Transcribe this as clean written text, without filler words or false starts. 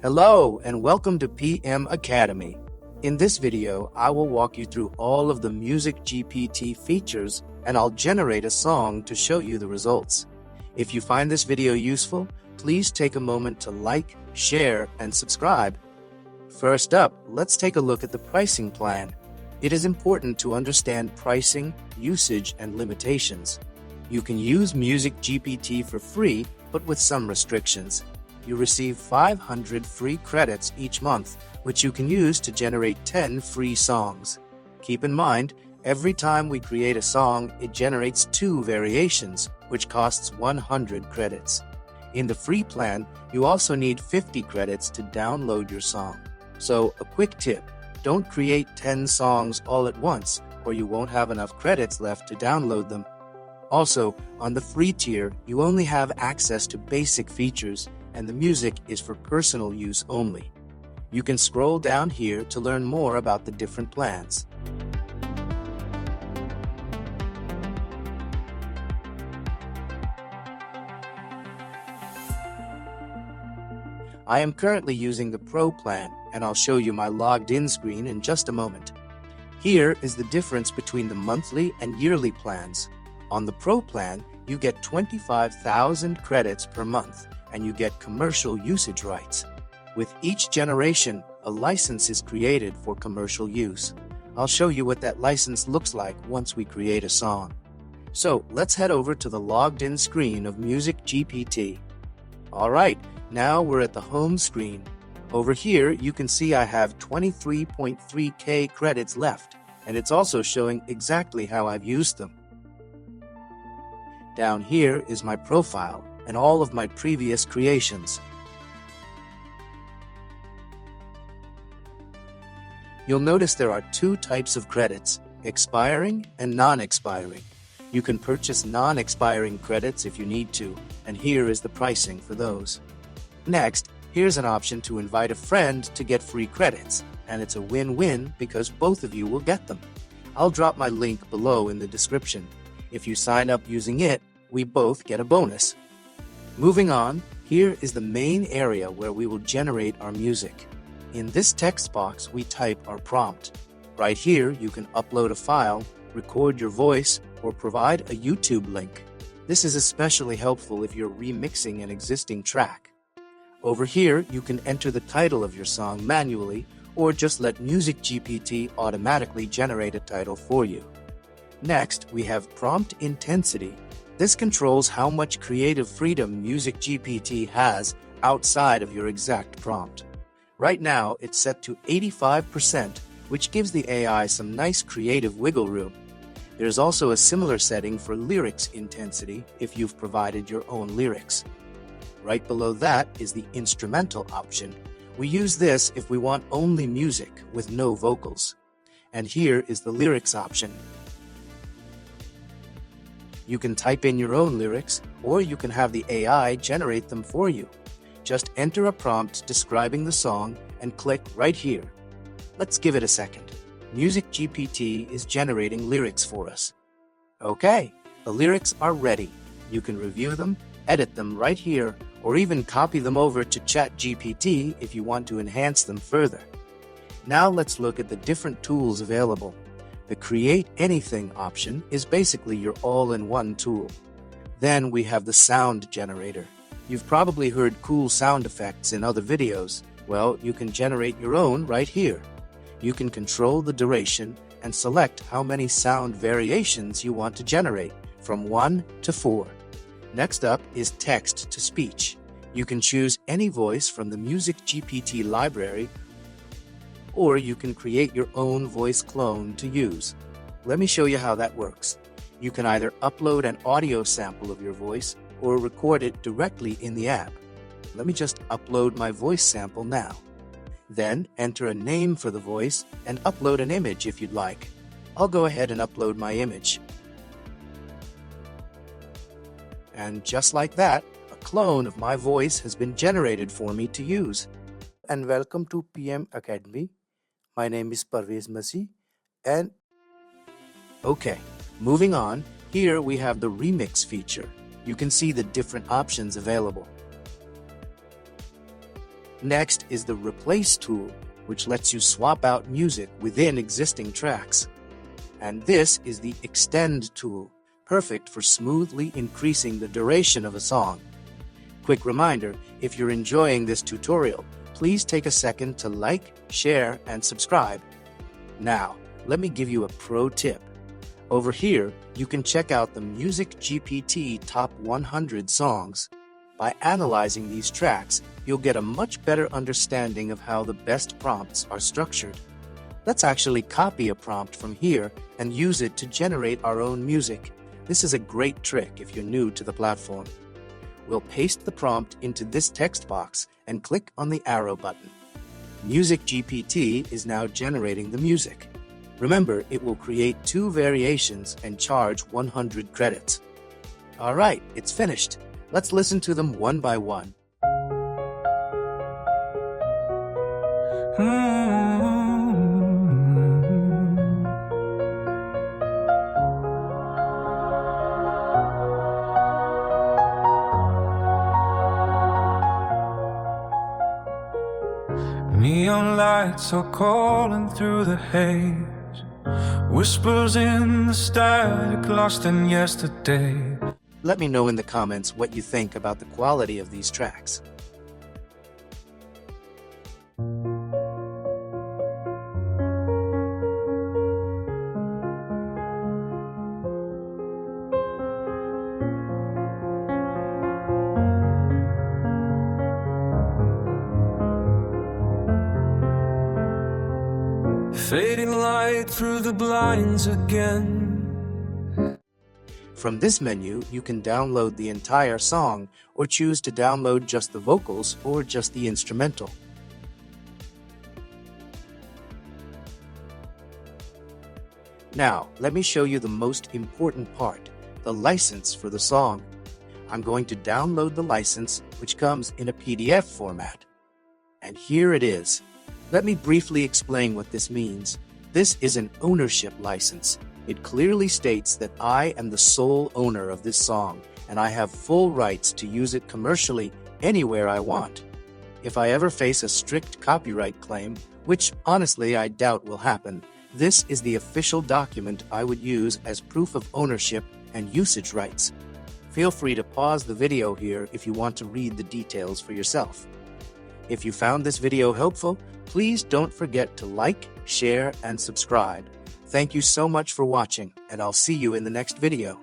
Hello and welcome to PM Academy. In this video, I will walk you through all of the MusicGPT features and I'll generate a song to show you the results. If you find this video useful, please take a moment to like, share, and subscribe. First up, let's take a look at the pricing plan. It is important to understand pricing, usage, and limitations. You can use MusicGPT for free, but with some restrictions. You receive 500 free credits each month, which you can use to generate 10 free songs. Keep in mind, every time we create a song, it generates 2 variations, which costs 100 credits. In the free plan, you also need 50 credits to download your song. So, a quick tip, don't create 10 songs all at once, or you won't have enough credits left to download them. Also, on the free tier, you only have access to basic features, and the music is for personal use only. You can scroll down here to learn more about the different plans. I am currently using the Pro plan, and I'll show you my logged in screen in just a moment. Here is the difference between the monthly and yearly plans. On the Pro plan, you get 25,000 credits per month, and you get commercial usage rights. With each generation, a license is created for commercial use. I'll show you what that license looks like once we create a song. So let's head over to the logged in screen of MusicGPT. Alright, now we're at the home screen. Over here, you can see I have 23.3k credits left, and it's also showing exactly how I've used them. Down here is my profile and all of my previous creations. You'll notice there are 2 types of credits, expiring and non-expiring. You can purchase non-expiring credits if you need to, and here is the pricing for those. Next, here's an option to invite a friend to get free credits, and it's a win-win because both of you will get them. I'll drop my link below in the description. If you sign up using it, we both get a bonus. Moving on, here is the main area where we will generate our music. In this text box, we type our prompt. Right here, you can upload a file, record your voice, or provide a YouTube link. This is especially helpful if you're remixing an existing track. Over here, you can enter the title of your song manually, or just let MusicGPT automatically generate a title for you. Next, we have prompt intensity. This controls how much creative freedom MusicGPT has outside of your exact prompt. Right now, it's set to 85%, which gives the AI some nice creative wiggle room. There's also a similar setting for lyrics intensity if you've provided your own lyrics. Right below that is the instrumental option. We use this if we want only music with no vocals. And here is the lyrics option. You can type in your own lyrics, or you can have the AI generate them for you. Just enter a prompt describing the song and click right here. Let's give it a second. MusicGPT is generating lyrics for us. Okay, the lyrics are ready. You can review them, edit them right here, or even copy them over to ChatGPT if you want to enhance them further. Now let's look at the different tools available. The Create Anything option is basically your all-in-one tool. Then we have the Sound Generator. You've probably heard cool sound effects in other videos. Well, you can generate your own right here. You can control the duration and select how many sound variations you want to generate, from 1 to 4. Next up is Text-to-Speech. You can choose any voice from the MusicGPT library, or you can create your own voice clone to use. Let me show you how that works. You can either upload an audio sample of your voice or record it directly in the app. Let me just upload my voice sample now. Then enter a name for the voice and upload an image if you'd like. I'll go ahead and upload my image. And just like that, a clone of my voice has been generated for me to use. And welcome to PM Academy. My name is Parvez Masih, and okay, moving on, here we have the remix feature. You can see the different options available. Next is the Replace tool, which lets you swap out music within existing tracks. And this is the Extend tool, perfect for smoothly increasing the duration of a song. Quick reminder, if you're enjoying this tutorial, please take a second to like, share, and subscribe. Now, let me give you a pro tip. Over here, you can check out the MusicGPT Top 100 songs. By analyzing these tracks, you'll get a much better understanding of how the best prompts are structured. Let's actually copy a prompt from here and use it to generate our own music. This is a great trick if you're new to the platform. We'll paste the prompt into this text box and click on the arrow button. MusicGPT is now generating the music. Remember, it will create 2 variations and charge 100 credits. All right, it's finished. Let's listen to them one by one. Neon lights are calling through the haze, whispers in the static lost in yesterday. Let me know in the comments what you think about the quality of these tracks. Fading light through the blinds again. From this menu, you can download the entire song or choose to download just the vocals or just the instrumental. Now, let me show you the most important part, the license for the song. I'm going to download the license, which comes in a PDF format. And here it is. Let me briefly explain what this means. This is an ownership license. It clearly states that I am the sole owner of this song, and I have full rights to use it commercially anywhere I want. If I ever face a strict copyright claim, which honestly I doubt will happen, this is the official document I would use as proof of ownership and usage rights. Feel free to pause the video here if you want to read the details for yourself. If you found this video helpful, please don't forget to like, share, and subscribe. Thank you so much for watching, and I'll see you in the next video.